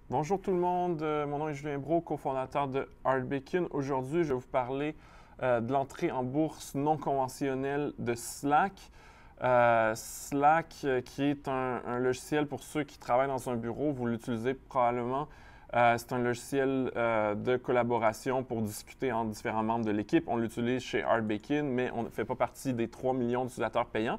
Bonjour tout le monde, mon nom est Julien Brault, cofondateur de Art Bacon. Aujourd'hui, je vais vous parler de l'entrée en bourse non conventionnelle de Slack. Slack, qui est un logiciel pour ceux qui travaillent dans un bureau, vous l'utilisez probablement. C'est un logiciel de collaboration pour discuter entre différents membres de l'équipe. On l'utilise chez Art Bacon, mais on ne fait pas partie des 3 millions d'utilisateurs payants.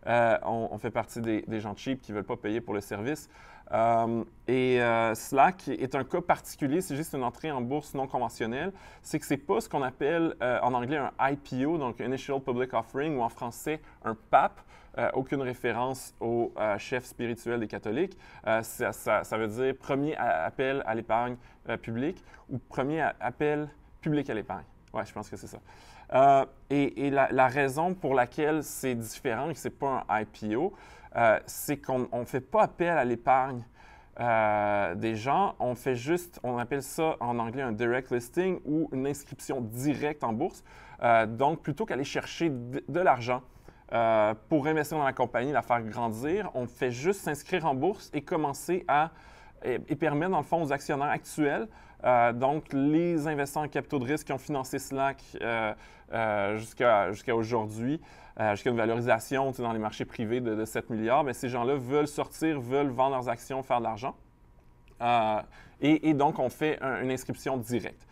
On fait partie des gens cheap qui ne veulent pas payer pour le service. Slack est un cas particulier, c'est juste une entrée en bourse non conventionnelle. C'est que ce n'est pas ce qu'on appelle en anglais un IPO, donc Initial Public Offering, ou en français un PAP. Aucune référence au chef spirituel des catholiques. Ça veut dire premier appel à l'épargne publique ou premier appel public à l'épargne. Oui, je pense que c'est ça. La raison pour laquelle c'est différent et que ce n'est pas un IPO, c'est qu'on ne fait pas appel à l'épargne des gens, on fait juste, on appelle ça en anglais un direct listing ou une inscription directe en bourse. Donc, plutôt qu'aller chercher de l'argent pour investir dans la compagnie, la faire grandir, on fait juste s'inscrire en bourse et commencer et permettre, dans le fond, aux actionnaires actuels, donc les investisseurs en capitaux de risque qui ont financé Slack jusqu'à aujourd'hui, jusqu'à une valorisation dans les marchés privés de 7 milliards, mais ces gens-là veulent sortir, veulent vendre leurs actions, faire de l'argent. Donc, on fait une inscription directe.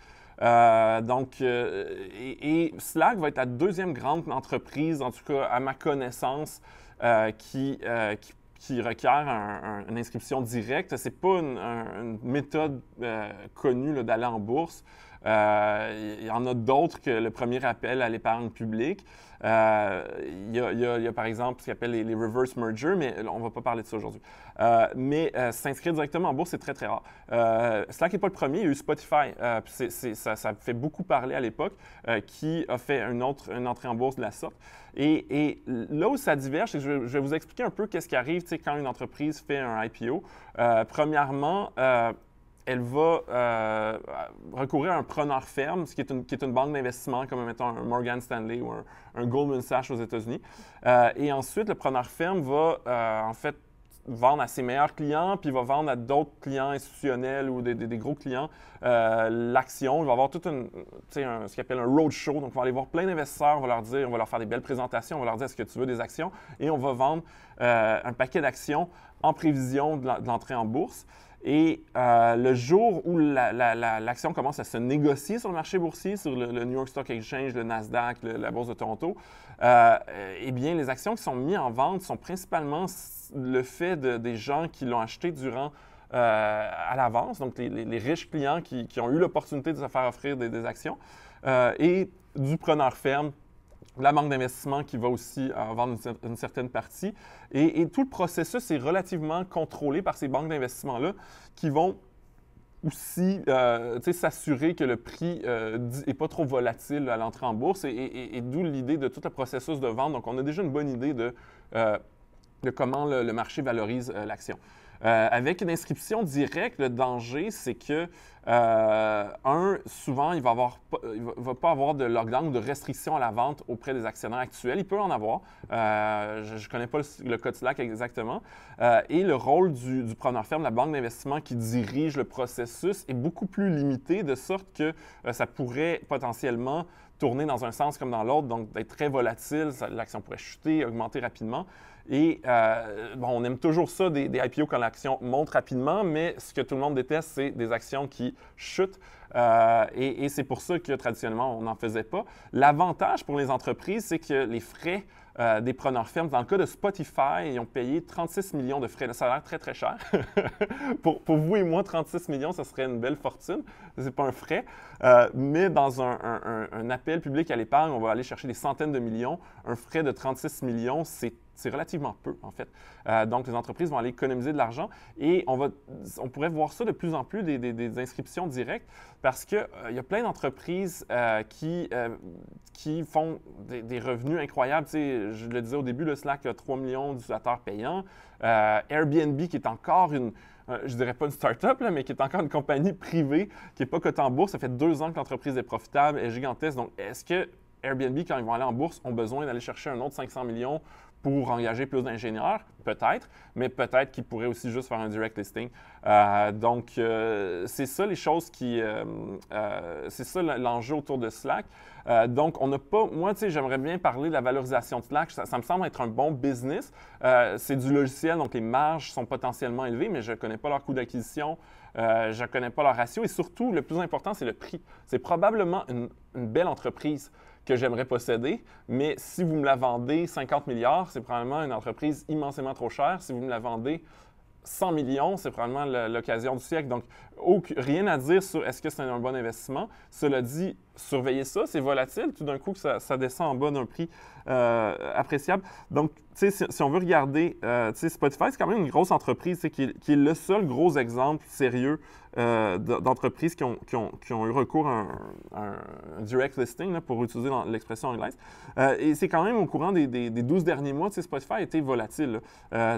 Slack va être la deuxième grande entreprise, en tout cas à ma connaissance, qui requiert une inscription directe. Ce n'est pas une méthode connue d'aller en bourse. Il y en a d'autres que le premier appel à l'épargne publique. Il y a par exemple ce qu'on appelle les reverse mergers, mais on ne va pas parler de ça aujourd'hui. S'inscrire directement en bourse, c'est très, très rare. Slack n'est pas le premier, il y a eu Spotify. Ça fait beaucoup parler à l'époque, qui a fait une entrée en bourse de la sorte. Et là où ça diverge, c'est que je vais vous expliquer un peu qu'est-ce qui arrive quand une entreprise fait un IPO. Premièrement, elle va recourir à un preneur ferme, qui est une banque d'investissement, comme mettons un Morgan Stanley ou un Goldman Sachs aux États-Unis. Et ensuite, le preneur ferme va en fait vendre à ses meilleurs clients, puis il va vendre à d'autres clients institutionnels ou des gros clients l'action. Il va avoir tout ce qu'il appelle un roadshow. Donc, on va aller voir plein d'investisseurs, on va leur dire, on va leur faire des belles présentations, on va leur dire est-ce que tu veux des actions, et on va vendre un paquet d'actions en prévision de l'entrée en bourse. Et le jour où l'action commence à se négocier sur le marché boursier, sur le New York Stock Exchange, le Nasdaq, la Bourse de Toronto, eh bien, les actions qui sont mises en vente sont principalement le fait des gens qui l'ont acheté durant à l'avance, donc les riches clients qui ont eu l'opportunité de se faire offrir des actions, et du preneur ferme, la banque d'investissement qui va aussi vendre une certaine partie. Et tout le processus est relativement contrôlé par ces banques d'investissement-là qui vont aussi s'assurer que le prix n'est pas trop volatile à l'entrée en bourse et d'où l'idée de tout le processus de vente. Donc, on a déjà une bonne idée de comment le marché valorise l'action. Avec une inscription directe, le danger, c'est que, souvent, il ne va pas avoir de lockdown ou de restriction à la vente auprès des actionnaires actuels. Il peut en avoir. Je ne connais pas le code Slack exactement. Et le rôle du preneur ferme, la banque d'investissement qui dirige le processus, est beaucoup plus limité, de sorte que ça pourrait potentiellement tourner dans un sens comme dans l'autre, donc d'être très volatile, l'action pourrait chuter, augmenter rapidement. Et on aime toujours ça, des IPO quand l'action monte rapidement, mais ce que tout le monde déteste, c'est des actions qui chutent. Et c'est pour ça que traditionnellement, on n'en faisait pas. L'avantage pour les entreprises, c'est que les frais des preneurs fermes, dans le cas de Spotify, ils ont payé 36 millions de frais. Là, ça a l'air très, très cher. Pour vous et moi, 36 millions, ça serait une belle fortune. Ce n'est pas un frais. Mais dans un appel public à l'épargne, on va aller chercher des centaines de millions. Un frais de 36 millions, c'est relativement peu, en fait. Donc, les entreprises vont aller économiser de l'argent et on pourrait voir ça de plus en plus, des inscriptions directes, parce qu'il y a plein d'entreprises qui font des revenus incroyables. Tu sais, je le disais au début, le Slack a 3 millions d'utilisateurs payants. Airbnb, qui est encore je ne dirais pas une start-up, mais qui est encore une compagnie privée qui n'est pas cotée en bourse. Ça fait 2 ans que l'entreprise est profitable, est gigantesque. Donc, est-ce que Airbnb, quand ils vont aller en bourse, ont besoin d'aller chercher un autre 500 millions pour engager plus d'ingénieurs, peut-être, mais peut-être qu'ils pourraient aussi juste faire un direct listing. Donc, c'est ça les choses c'est ça l'enjeu autour de Slack. Donc, on n'a pas, moi, tu sais, j'aimerais bien parler de la valorisation de Slack. Ça me semble être un bon business. C'est du logiciel, donc les marges sont potentiellement élevées, mais je ne connais pas leur coût d'acquisition. Je ne connais pas leur ratio et surtout, le plus important, c'est le prix. C'est probablement une belle entreprise que j'aimerais posséder, mais si vous me la vendez 50 milliards, c'est probablement une entreprise immensément trop chère. Si vous me la vendez 100 millions, c'est probablement l'occasion du siècle. Donc, rien à dire sur est-ce que c'est un bon investissement. Cela dit, surveillez ça, c'est volatile. Tout d'un coup, ça descend en bas d'un prix appréciable. Donc, tu sais, si on veut regarder, tu sais, Spotify, c'est quand même une grosse entreprise qui est le seul gros exemple sérieux d'entreprises qui ont eu recours à un direct listing, là, pour utiliser l'expression anglaise. Et c'est quand même au courant des 12 derniers mois, tu sais, Spotify a été volatile.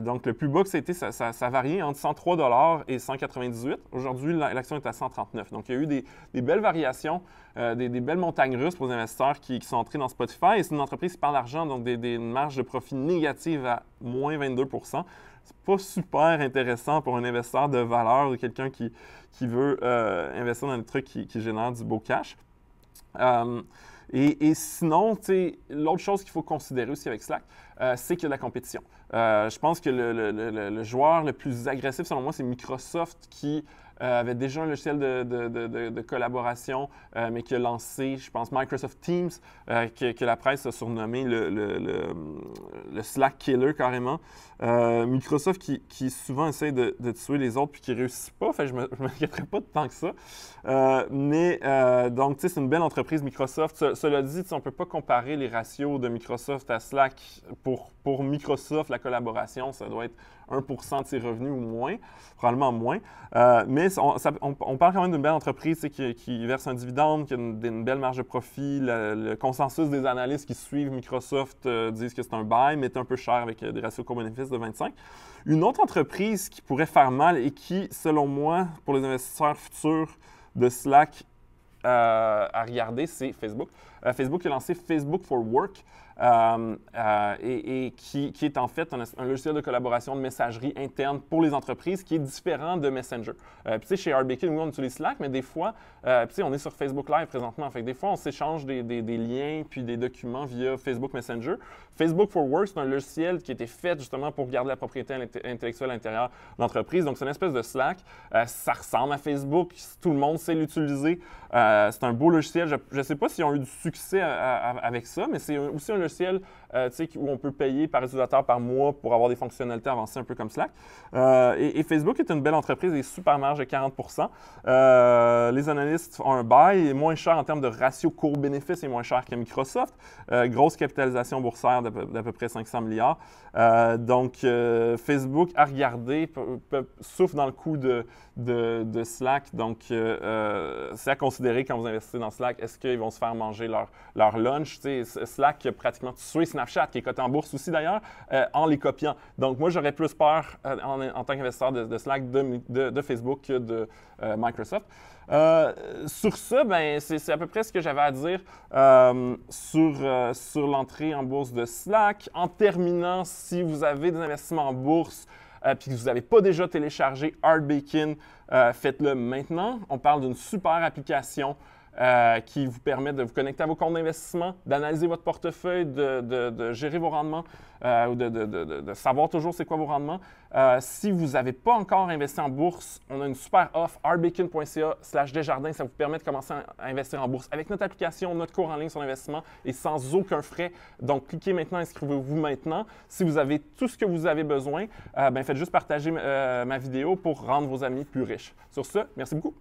Donc, le plus bas que ça variait entre 103 $ et 198 $. Aujourd'hui, l'action est à 139 $. Donc, il y a eu des belles variations, des belles montagnes russes pour les investisseurs qui sont entrés dans Spotify. Et c'est une entreprise qui parle d'argent, donc des marges de profit négatives à moins 22 %. C'est pas super intéressant pour un investisseur de valeur ou quelqu'un qui veut investir dans des trucs qui génèrent du beau cash. Et sinon, l'autre chose qu'il faut considérer aussi avec Slack, c'est qu'il y a de la compétition. Je pense que le joueur le plus agressif, selon moi, c'est Microsoft qui avait déjà un logiciel de collaboration, mais qui a lancé, je pense, Microsoft Teams, que la presse a surnommé le Slack Killer carrément. Microsoft qui souvent essaie de tuer les autres puis qui ne réussit pas, fait, je ne m'inquiéterais pas de tant que ça. Donc, c'est une belle entreprise Microsoft. Cela dit, on ne peut pas comparer les ratios de Microsoft à Slack. Pour Microsoft, la collaboration, ça doit être 1% de ses revenus ou moins, probablement moins. Mais on parle quand même d'une belle entreprise qui verse un dividende, qui a une belle marge de profit. Le consensus des analystes qui suivent Microsoft disent que c'est un buy, mais c'est un peu cher avec des ratios coût-bénéfice de 25. Une autre entreprise qui pourrait faire mal et qui, selon moi, pour les investisseurs futurs de Slack à regarder, c'est Facebook. Facebook a lancé Facebook for Work. Qui est en fait un logiciel de collaboration de messagerie interne pour les entreprises qui est différent de Messenger. Puis tu sais, chez RBK, nous, on utilise Slack, mais des fois, tu sais, on est sur Facebook Live présentement. Fait que des fois, on s'échange des liens puis des documents via Facebook Messenger. Facebook for Work, c'est un logiciel qui a été fait justement pour garder la propriété intellectuelle à l'intérieur de l'entreprise. Donc, c'est une espèce de Slack. Ça ressemble à Facebook. Tout le monde sait l'utiliser. C'est un beau logiciel. Je ne sais pas s'ils ont eu du succès avec ça, mais c'est aussi un logiciel où on peut payer par utilisateur par mois pour avoir des fonctionnalités avancées un peu comme Slack. Et Facebook est une belle entreprise et super marge de 40 %. Les analystes ont un buy, il est moins cher en termes de ratio cours-bénéfice, il est moins cher que Microsoft. Grosse capitalisation boursière d'à peu près 500 milliards. Donc, Facebook, à regarder, souffre dans le coup de Slack. Donc, c'est à considérer quand vous investissez dans Slack. Est-ce qu'ils vont se faire manger leur lunch? Tu sais, Slack a pratiquement tué Snapchat, qui est coté en bourse aussi d'ailleurs, en les copiant. Donc, moi, j'aurais plus peur en tant qu'investisseur de Slack de Facebook que de Microsoft. Sur ça, ben, c'est à peu près ce que j'avais à dire sur l'entrée en bourse de Slack. En terminant, si vous avez des investissements en bourse puis que vous n'avez pas déjà téléchargé Hardbacon, faites-le maintenant. On parle d'une super application qui vous permet de vous connecter à vos comptes d'investissement, d'analyser votre portefeuille, de gérer vos rendements ou de savoir toujours c'est quoi vos rendements. Si vous n'avez pas encore investi en bourse, on a une super offre, hardbacon.ca/Desjardins. Ça vous permet de commencer à investir en bourse avec notre application, notre cours en ligne sur l'investissement et sans aucun frais. Donc, cliquez maintenant, inscrivez-vous maintenant. Si vous avez tout ce que vous avez besoin, faites juste partager ma vidéo pour rendre vos amis plus riches. Sur ce, merci beaucoup.